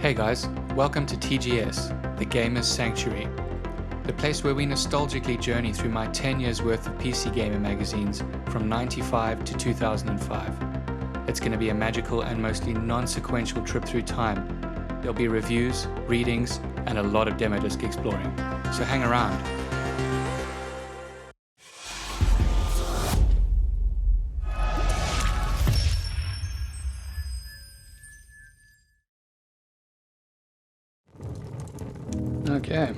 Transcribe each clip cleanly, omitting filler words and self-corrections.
Hey guys, welcome to TGS, the Gamer's Sanctuary, the place where we nostalgically journey through my 10 years worth of PC gamer magazines from 95 to 2005. It's going to be a magical and mostly non-sequential trip through time. There'll be reviews, readings, and a lot of demo disc exploring, so hang around. Okay.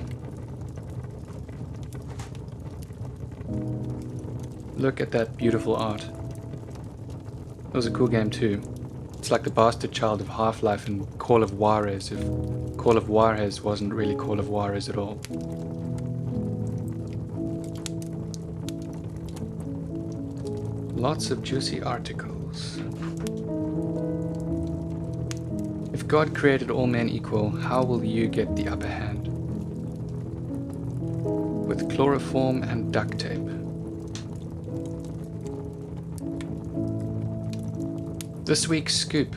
Look at that beautiful art. It was a cool game too. It's like the bastard child of Half-Life and Call of Juarez if Call of Juarez wasn't really Call of Juarez at all. Lots of juicy articles. If God created all men equal, how will you get the upper hand? With chloroform and duct tape. This week's scoop,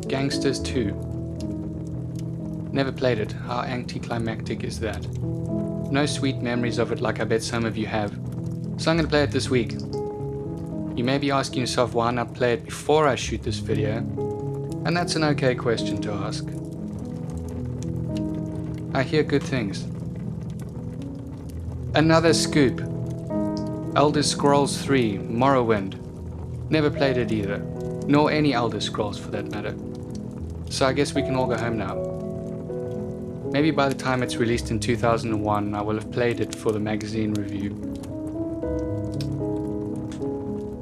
Gangsters 2. Never played it, how anticlimactic is that? No sweet memories of it like I bet some of you have, so I'm gonna play it this week. You may be asking yourself why not play it before I shoot this video, and that's an okay question to ask. I hear good things. Another scoop, Elder Scrolls 3 Morrowind. Never played it either. Nor any Elder Scrolls for that matter. So I guess we can all go home now. Maybe by the time it's released in 2001, I will have played it for the magazine review.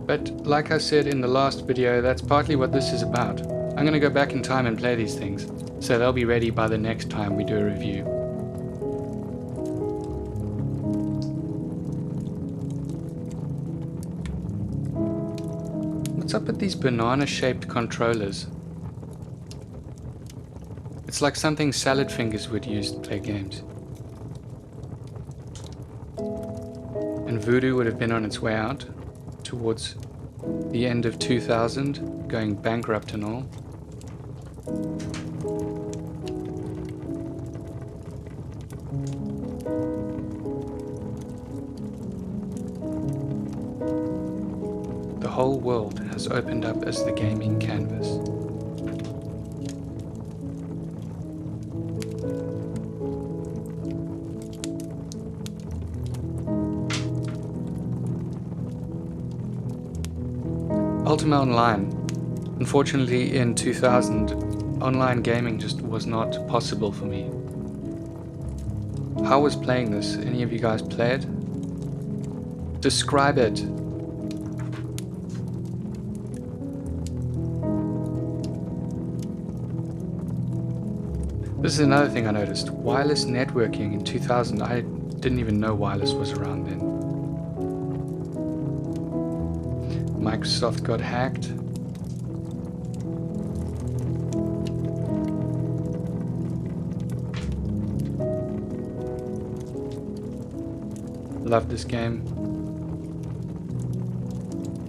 But like I said in the last video, that's partly what this is about. I'm gonna go back in time and play these things, so they'll be ready by the next time we do a review. What's up with these banana-shaped controllers? It's like something Salad Fingers would use to play games. And Voodoo would have been on its way out towards the end of 2000, going bankrupt and all. The whole world has opened up as the gaming canvas. Ultima Online. Unfortunately, in 2000, online gaming just was not possible for me. How was playing this? Any of you guys play it? Describe it. This is another thing I noticed. Wireless networking in 2000. I didn't even know wireless was around then. Microsoft got hacked. Love this game.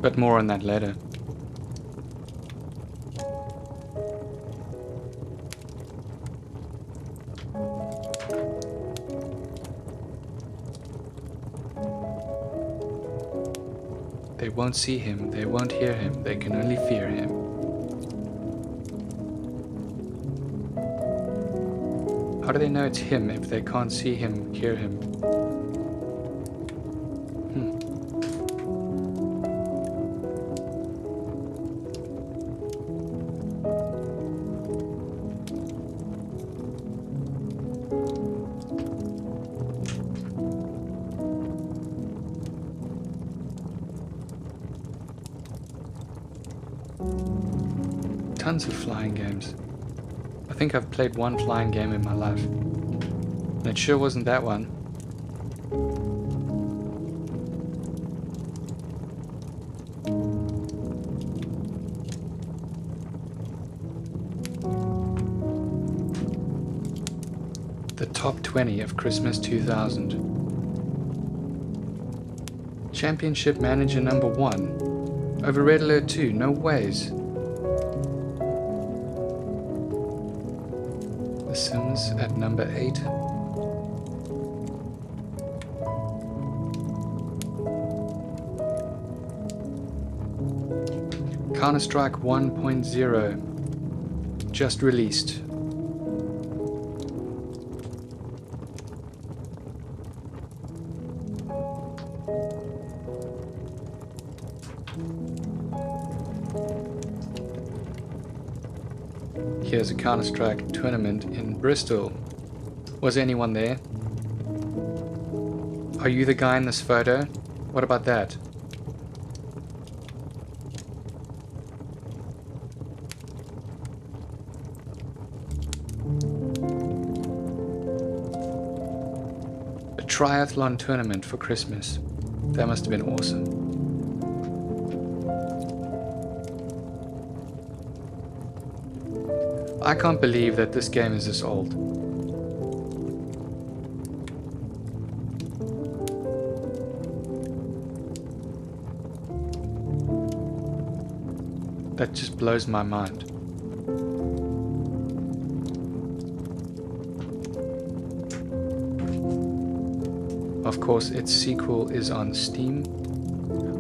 But more on that later. They won't see him, they won't hear him, they can only fear him. How do they know it's him if they can't see him, hear him? Tons of flying games. I think I've played one flying game in my life. And it sure wasn't that one. The top 20 of Christmas 2000. Championship Manager number 1. Over Red Alert 2, no ways. The Sims at number 8. Counter-Strike 1.0 just released. Here's a Counter-Strike tournament in Bristol. Was anyone there? Are you the guy in this photo? What about that? A triathlon tournament for Christmas. That must have been awesome. I can't believe that this game is this old. That just blows my mind. Of course, its sequel is on Steam,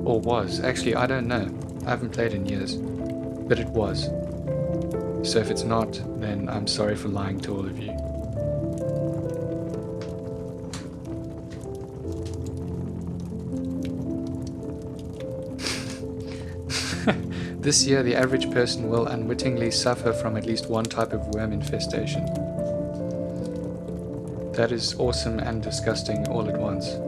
or was. Actually, I don't know. I haven't played in years, but it was. So if it's not, then I'm sorry for lying to all of you. This year, the average person will unwittingly suffer from at least one type of worm infestation. That is awesome and disgusting all at once.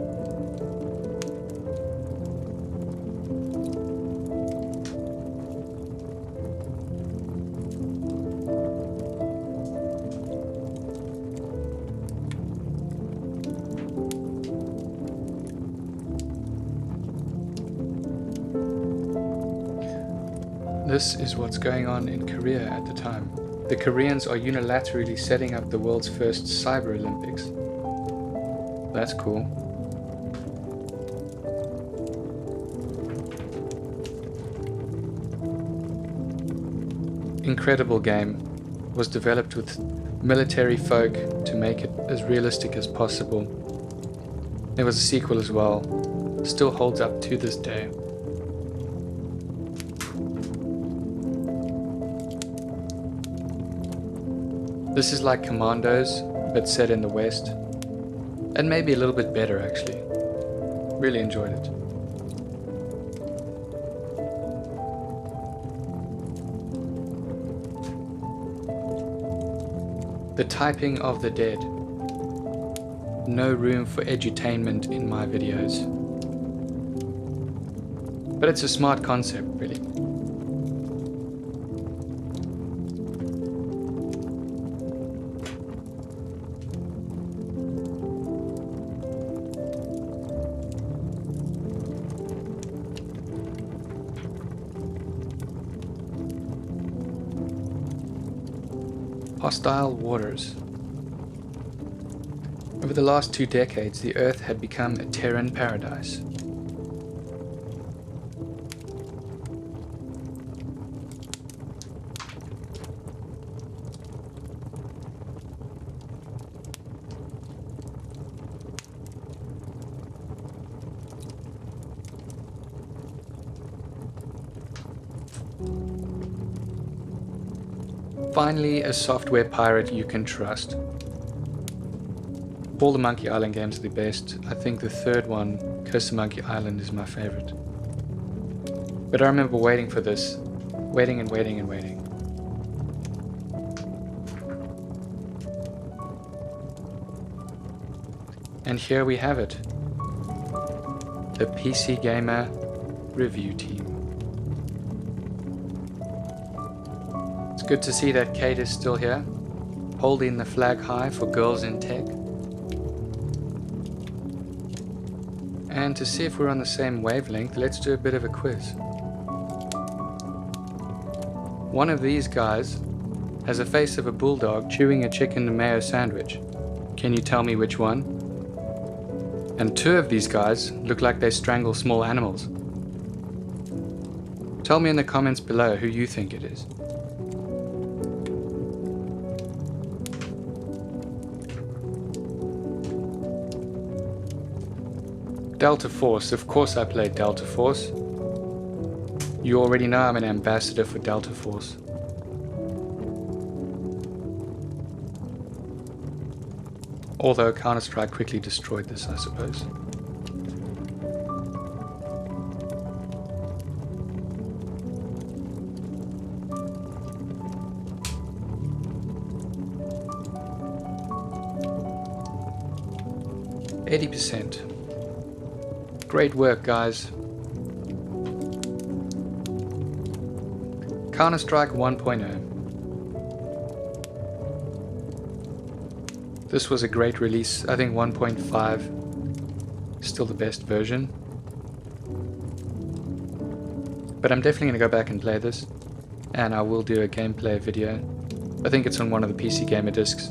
This is what's going on in Korea at the time. The Koreans are unilaterally setting up the world's first Cyber Olympics. That's cool. Incredible game. Was developed with military folk to make it as realistic as possible. There was a sequel as well. Still holds up to this day. This is like Commandos, but set in the West. And maybe a little bit better actually. Really enjoyed it. The typing of the dead. No room for edutainment in my videos. But it's a smart concept, really. Hostile waters. Over the last 2 decades, the Earth had become a Terran paradise. Finally, a software pirate you can trust. All the Monkey Island games are the best. I think the third one, Curse of Monkey Island, is my favorite. But I remember waiting for this. Waiting and waiting and waiting. And here we have it. The PC Gamer review team. It's good to see that Kate is still here, holding the flag high for girls in tech. And to see if we're on the same wavelength, let's do a bit of a quiz. One of these guys has a face of a bulldog chewing a chicken mayo sandwich. Can you tell me which one? And 2 of these guys look like they strangle small animals. Tell me in the comments below who you think it is. Delta Force, of course I played Delta Force. You already know I'm an ambassador for Delta Force. Although Counter-Strike quickly destroyed this, I suppose. %. Great work, guys. Counter-Strike 1.0. This was a great release. I think 1.5 is still the best version. But I'm definitely going to go back and play this. And I will do a gameplay video. I think it's on one of the PC Gamer discs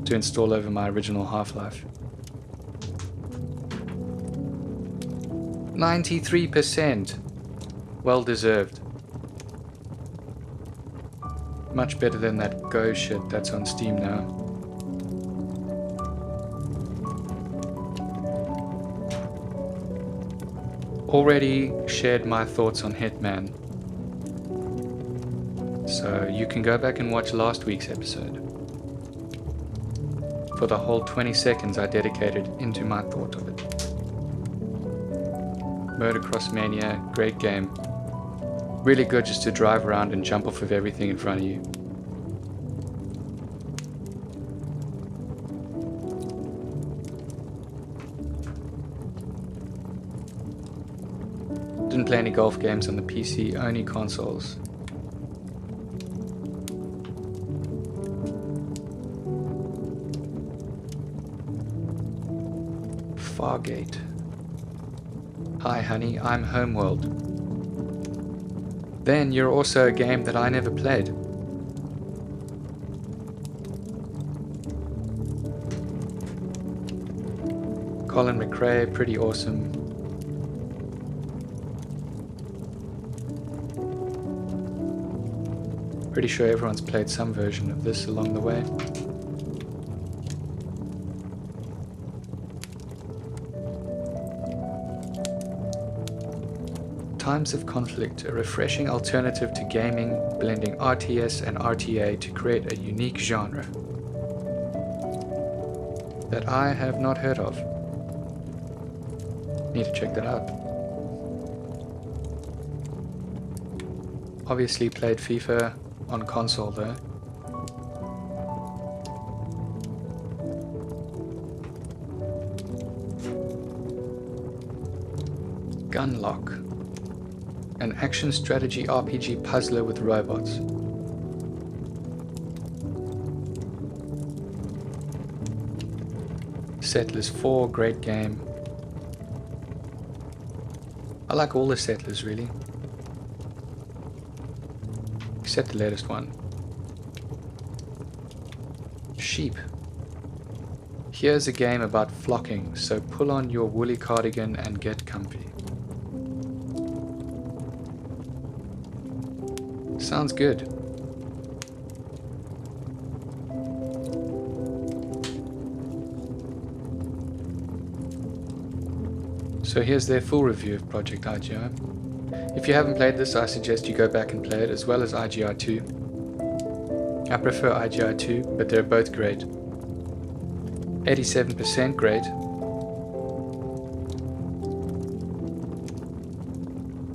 to install over my original Half-Life. 93%. Well deserved. Much better than that Go shit that's on Steam now. Already shared my thoughts on Hitman. So you can go back and watch last week's episode. For the whole 20 seconds I dedicated into my thought of it. Motocross Mania, great game. Really good just to drive around and jump off of everything in front of you. Didn't play any golf games on the PC, only consoles. Fargate. Hi honey, I'm Homeworld. Then you're also a game that I never played. Colin Mcrae, pretty awesome. Pretty sure everyone's played some version of this along the way. Times of Conflict, a refreshing alternative to gaming, blending RTS and RTA to create a unique genre that I have not heard of. Need to check that out. Obviously played FIFA on console though. Gunlock. An action strategy RPG puzzler with robots. Settlers 4, great game. I like all the Settlers really. Except the latest one. Sheep. Here's a game about flocking, so pull on your woolly cardigan and get comfy. Sounds good. So here's their full review of Project IGI. If you haven't played this, I suggest you go back and play it, as well as IGI 2. I prefer IGI 2, but they're both great. 87% great.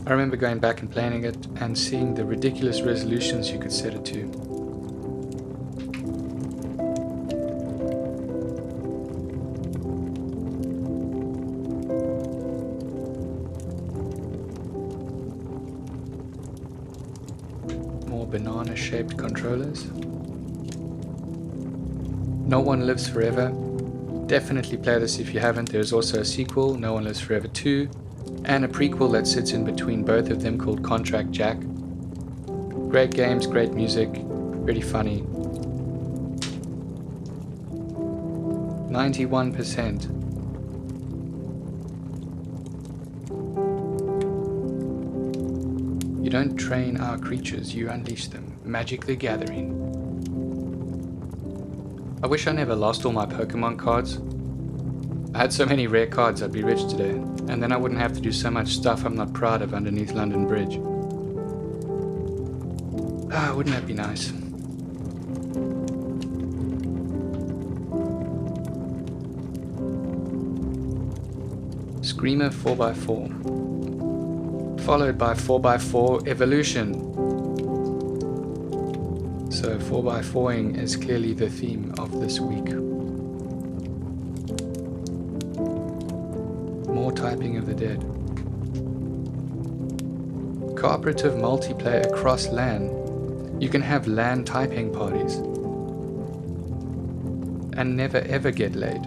I remember going back and playing it and seeing the ridiculous resolutions you could set it to. More banana-shaped controllers. No One Lives Forever. Definitely play this if you haven't. There's also a sequel, No One Lives Forever 2. And a prequel that sits in between both of them called Contract Jack. Great games, great music, pretty funny. 91%. You don't train our creatures, you unleash them. Magic the Gathering. I wish I never lost all my Pokemon cards. I had so many rare cards, I'd be rich today. And then I wouldn't have to do so much stuff I'm not proud of underneath London Bridge. Ah, wouldn't that be nice? Screamer 4x4, followed by 4x4 Evolution. So 4x4ing is clearly the theme of this week. More typing of the dead. Cooperative multiplayer across LAN. You can have LAN typing parties and never ever get laid.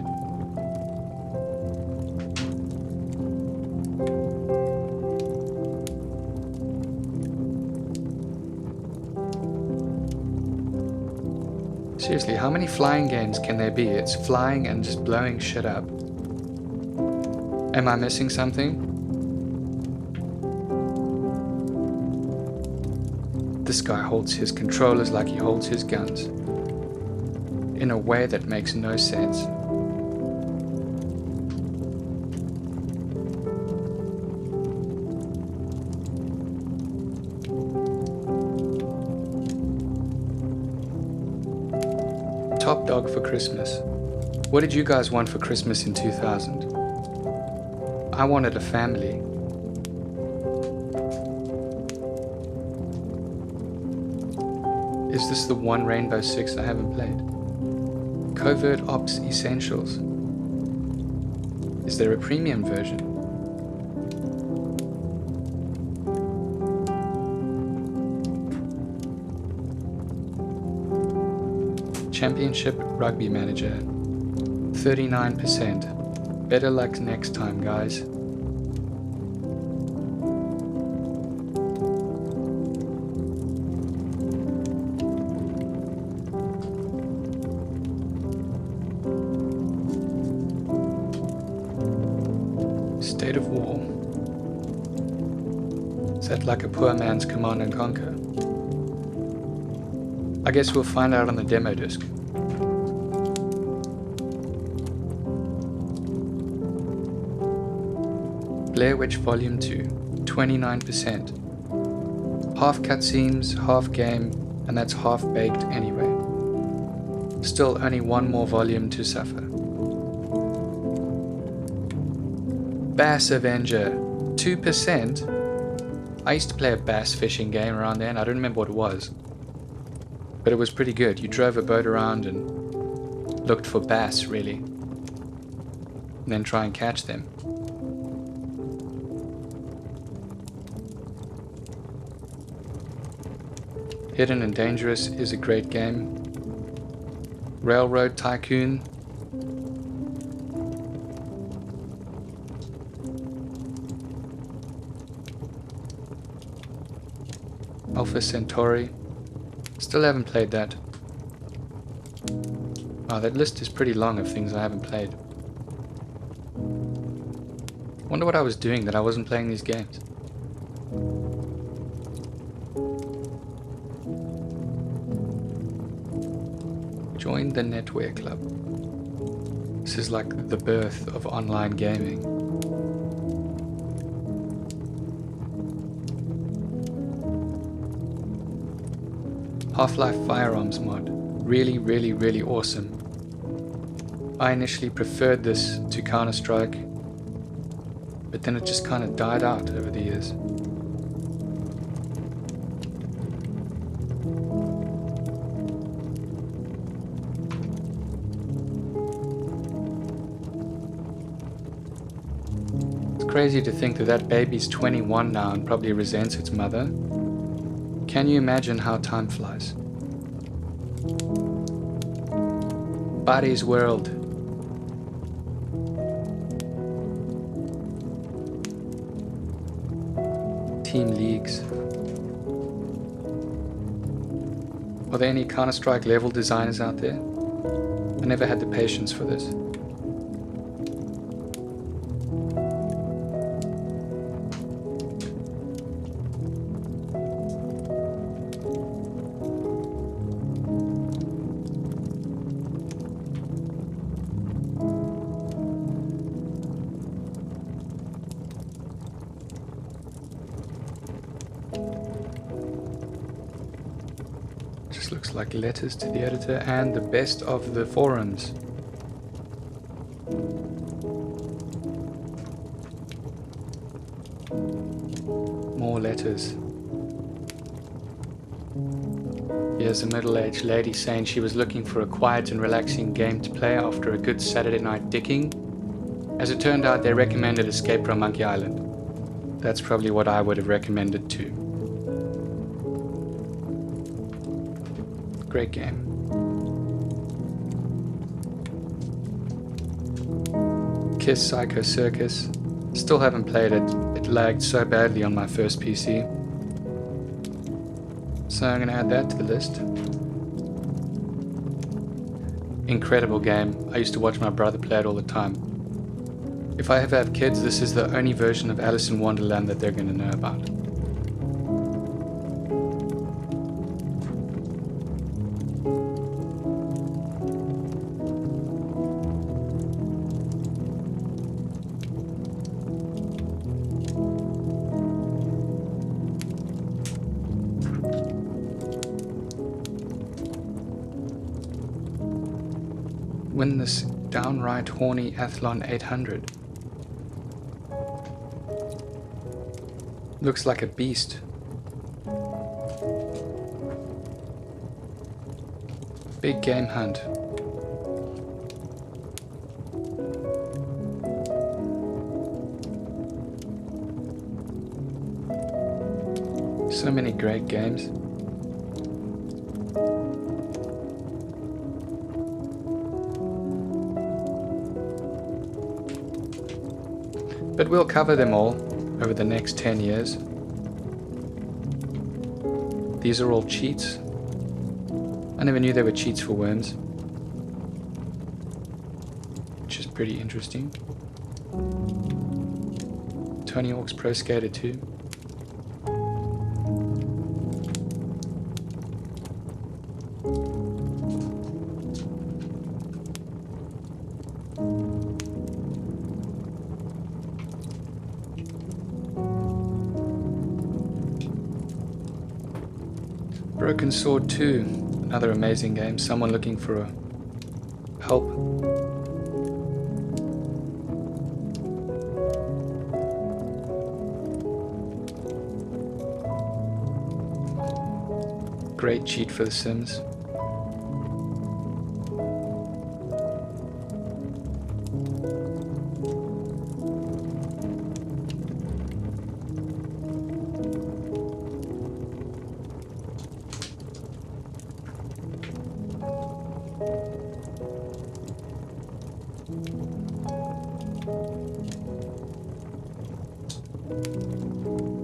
Seriously, how many flying games can there be? It's flying and just blowing shit up. Am I missing something? This guy holds his controllers like he holds his guns, in a way that makes no sense. Top dog for Christmas. What did you guys want for Christmas in 2000? I wanted a family. Is this the one Rainbow Six I haven't played? Covert Ops Essentials. Is there a premium version? Championship Rugby Manager. 39%. Better luck next time, guys. State of War. Is that like a poor man's Command and Conquer? I guess we'll find out on the demo disc. Blair Witch Volume 2, 29%. Half cutscenes, half game, and that's half baked anyway. Still only one more volume to suffer. Bass Avenger, 2%. I used to play a bass fishing game around there and I don't remember what it was. But it was pretty good. You drove a boat around and looked for bass, really. And then try and catch them. Hidden and Dangerous is a great game. Railroad Tycoon. Alpha Centauri. Still haven't played that. Wow, that list is pretty long of things I haven't played. Wonder what I was doing that I wasn't playing these games. Join the Netwear Club. This is like the birth of online gaming. Half-Life Firearms Mod. Really, really, really awesome. I initially preferred this to Counter-Strike, but then it just kind of died out over the years. It's crazy to think that that baby's 21 now and probably resents its mother. Can you imagine how time flies? Body's World. Team Leagues. Are there any Counter-Strike level designers out there? I never had the patience for this. Looks like letters to the editor and the best of the forums. More letters. Here's a middle-aged lady saying she was looking for a quiet and relaxing game to play after a good Saturday night dicking. As it turned out, they recommended Escape from Monkey Island. That's probably what I would have recommended too. Great game. Kiss Psycho Circus. Still haven't played it. It lagged so badly on my first PC. So I'm going to add that to the list. Incredible game. I used to watch my brother play it all the time. If I ever have kids, this is the only version of Alice in Wonderland that they're going to know about. Win this downright horny Athlon 800. Looks like a beast. Big game hunt. So many great games. But we'll cover them all over the next 10 years. These are all cheats. I never knew there were cheats for worms, which is pretty interesting. Tony Hawk's Pro Skater 2. Broken Sword 2, another amazing game, someone looking for help. Great cheat for The Sims.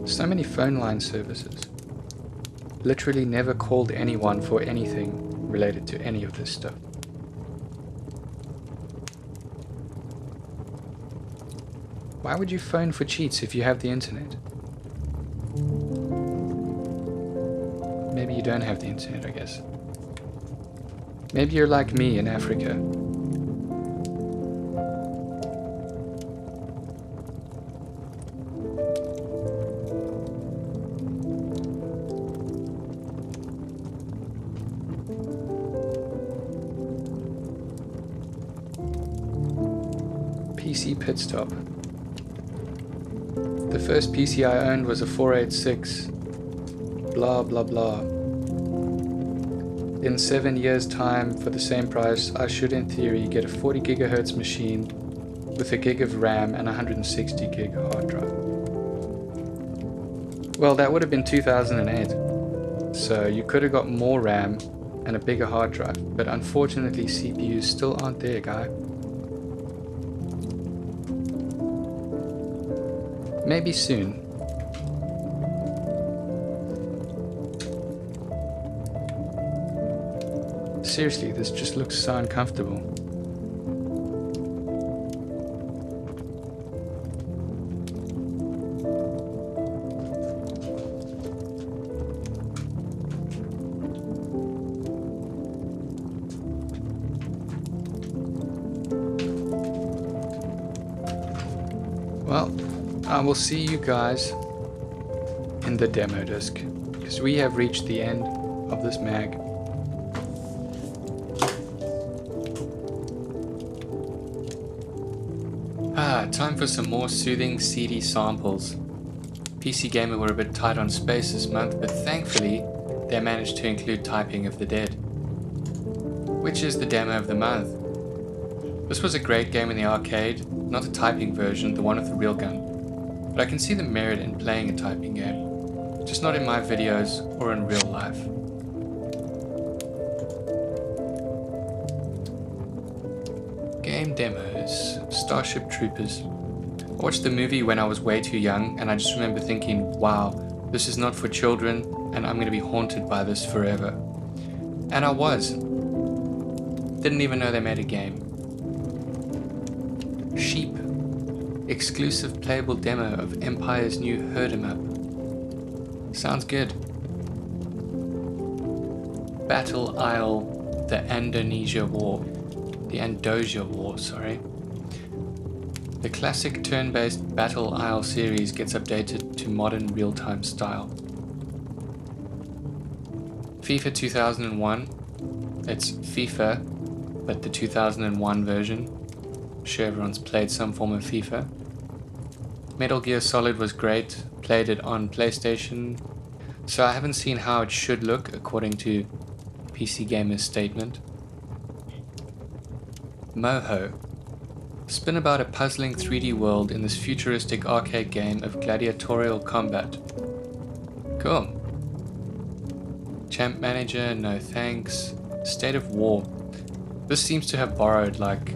So many phone line services. Literally never called anyone for anything related to any of this stuff. Why would you phone for cheats if you have the internet? Maybe you don't have the internet, I guess. Maybe you're like me in Africa. PC Pit Stop. The first PC I owned was a 486. Blah blah blah. In 7 years' time, for the same price, I should in theory get a 40 GHz machine with a gig of RAM and 160 gig hard drive. Well, that would have been 2008. So you could have got more RAM and a bigger hard drive, but unfortunately CPUs still aren't there, guy. Maybe soon. Seriously, this just looks so uncomfortable. Well, I will see you guys in the demo disc, because we have reached the end of this mag. Alright, time for some more soothing, seedy samples. PC Gamer were a bit tight on space this month, but thankfully they managed to include Typing of the Dead, which is the demo of the month. This was a great game in the arcade, not the typing version, the one with the real gun, but I can see the merit in playing a typing game, just not in my videos or in real life. Game demos, Starship Troopers. I watched the movie when I was way too young, and I just remember thinking, wow, this is not for children, and I'm going to be haunted by this forever. And I was. Didn't even know they made a game. Sheep. Exclusive playable demo of Empire's new Herd 'em Up. Sounds good. Battle Isle, the Andonesia War. The Andosia War, sorry. The classic turn-based Battle Isle series gets updated to modern real-time style. FIFA 2001. It's FIFA, but the 2001 version. I'm sure everyone's played some form of FIFA. Metal Gear Solid was great, played it on PlayStation, so I haven't seen how it should look according to PC Gamer's statement. Moho. Spin about a puzzling 3D world in this futuristic arcade game of gladiatorial combat. Cool. Champ Manager, no thanks. State of War. This seems to have borrowed like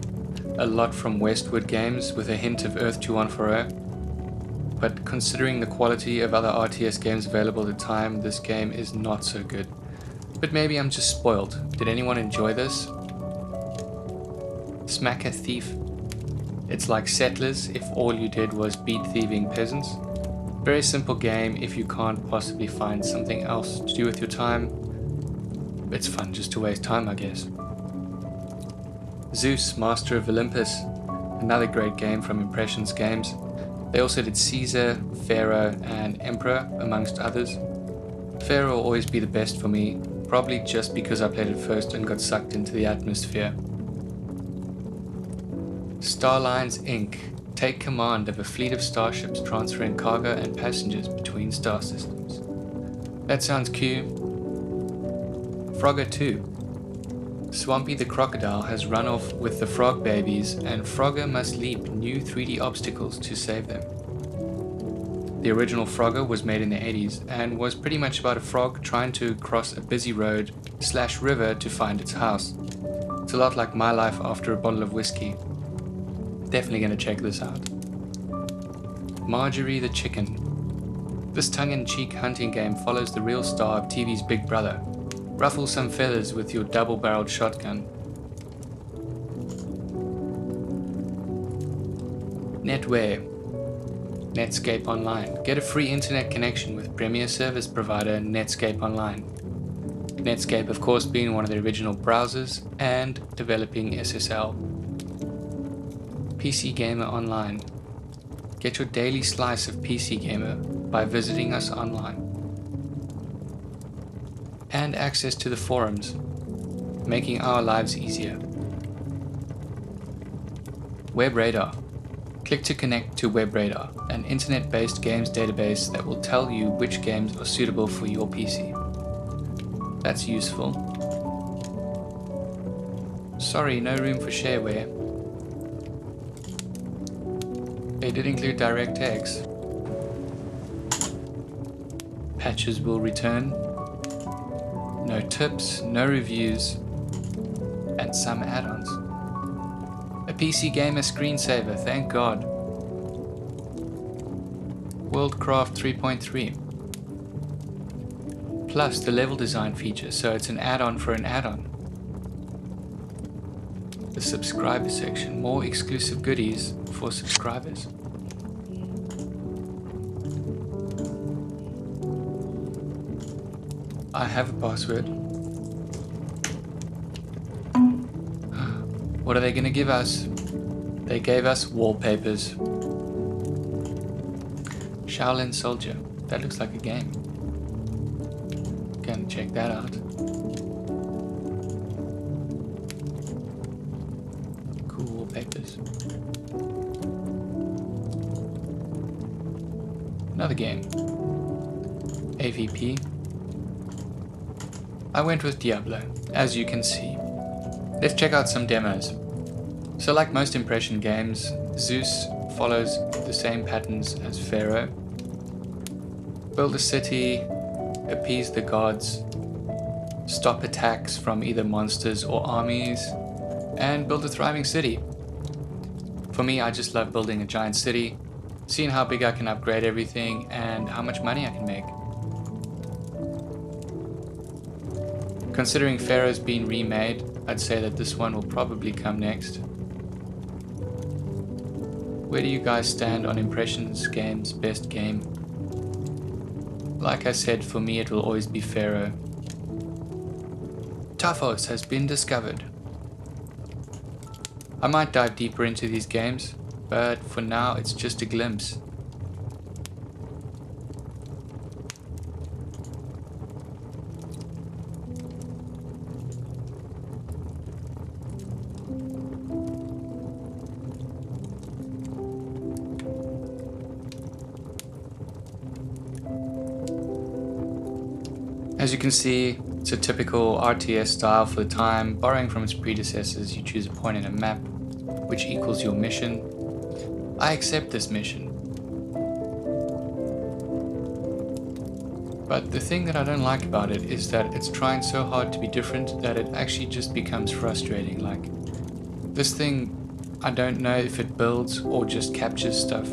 a lot from Westwood games with a hint of Earth 2140, but considering the quality of other RTS games available at the time, this game is not so good. But maybe I'm just spoiled. Did anyone enjoy this? Smack a Thief. It's like Settlers if all you did was beat thieving peasants. Very simple game if you can't possibly find something else to do with your time. It's fun just to waste time, I guess. Zeus, Master of Olympus. Another great game from Impressions Games. They also did Caesar, Pharaoh, and Emperor, amongst others. Pharaoh will always be the best for me, probably just because I played it first and got sucked into the atmosphere. Starlines Inc. Take command of a fleet of starships transferring cargo and passengers between star systems. That sounds cute. Frogger 2. Swampy the crocodile has run off with the frog babies, and Frogger must leap new 3D obstacles to save them. The original Frogger was made in the 80s and was pretty much about a frog trying to cross a busy road / river to find its house. It's a lot like my life after a bottle of whiskey. Definitely going to check this out. Margery the Chicken. This tongue-in-cheek hunting game follows the real star of TV's Big Brother. Ruffle some feathers with your double-barreled shotgun. Netware. Netscape Online. Get a free internet connection with premier service provider Netscape Online. Netscape, of course, being one of the original browsers and developing SSL. PC Gamer Online. Get your daily slice of PC Gamer by visiting us online. And access to the forums, making our lives easier. WebRadar. Click to connect to WebRadar, an internet-based games database that will tell you which games are suitable for your PC. That's useful. Sorry, no room for shareware. They did include DirectX. Patches will return. No tips, no reviews, and some add-ons. A PC Gamer screensaver, thank God. Worldcraft 3.3. Plus the level design feature, so it's an add-on for an add-on. The subscriber section, more exclusive goodies for subscribers. I have a password. What are they going to give us? They gave us wallpapers. Shaolin Soldier. That looks like a game. Gonna check that out. Cool wallpapers. Another game. AVP. I went with Diablo, as you can see. Let's check out some demos. So like most impression games, Zeus follows the same patterns as Pharaoh. Build a city, appease the gods, stop attacks from either monsters or armies, and build a thriving city. For me, I just love building a giant city, seeing how big I can upgrade everything and how much money I can make. Considering Pharaoh's been remade, I'd say that this one will probably come next. Where do you guys stand on Impressions Game's best game? Like I said, for me it will always be Pharaoh. Tuphos has been discovered. I might dive deeper into these games, but for now it's just a glimpse. As you can see, it's a typical RTS style for the time. Borrowing from its predecessors, you choose a point in a map, which equals your mission. I accept this mission. But the thing that I don't like about it is that it's trying so hard to be different that it actually just becomes frustrating. Like, this thing, I don't know if it builds or just captures stuff.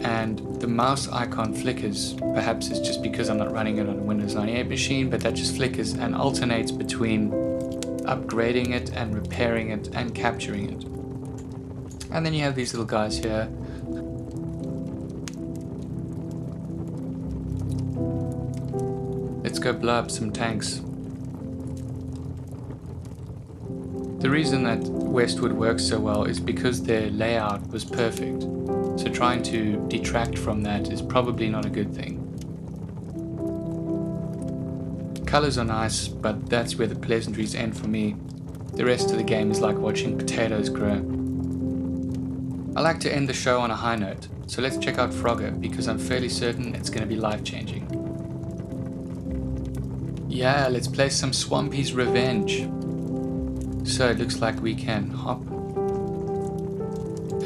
And the mouse icon flickers. Perhaps it's just because I'm not running it on a Windows 98 machine, but that just flickers and alternates between upgrading it and repairing it and capturing it. And then you have these little guys here. Let's go blow up some tanks. The reason that Westwood works so well is because their layout was perfect. So trying to detract from that is probably not a good thing. Colors are nice, but that's where the pleasantries end for me. The rest of the game is like watching potatoes grow. I like to end the show on a high note, so let's check out Frogger because I'm fairly certain it's going to be life-changing. Yeah, let's play some Swampy's Revenge. So it looks like we can hop.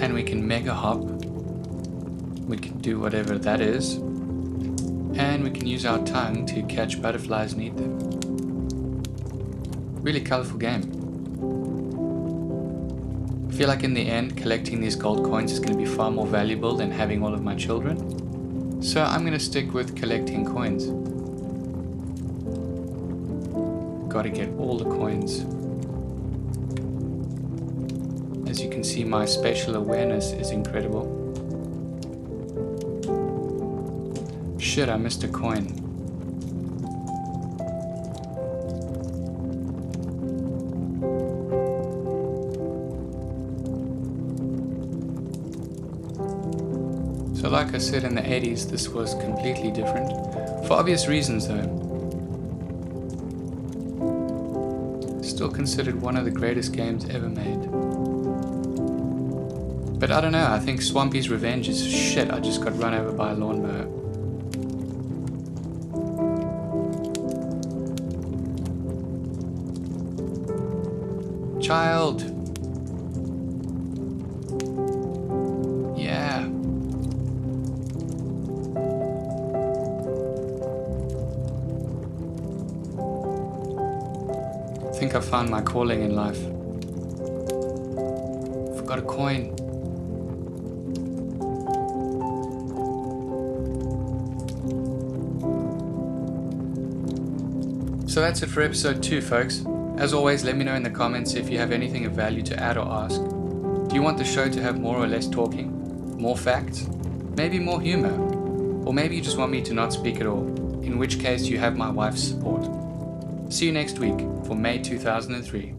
And we can mega hop. We can do whatever that is. And we can use our tongue to catch butterflies and eat them. Really colourful game. I feel like in the end, collecting these gold coins is going to be far more valuable than having all of my children. So I'm going to stick with collecting coins. Gotta get all the coins. As you can see, my spatial awareness is incredible. Shit, I missed a coin. So like I said, in the 80s, this was completely different. For obvious reasons though. Still considered one of the greatest games ever made. But I don't know, I think Swampy's Revenge is shit. I just got run over by a lawnmower. Child! Yeah. I think I found my calling in life. Forgot a coin. So that's it for episode 2, folks. As always, let me know in the comments if you have anything of value to add or ask. Do you want the show to have more or less talking? More facts? Maybe more humor? Or maybe you just want me to not speak at all, in which case you have my wife's support. See you next week for May 2003.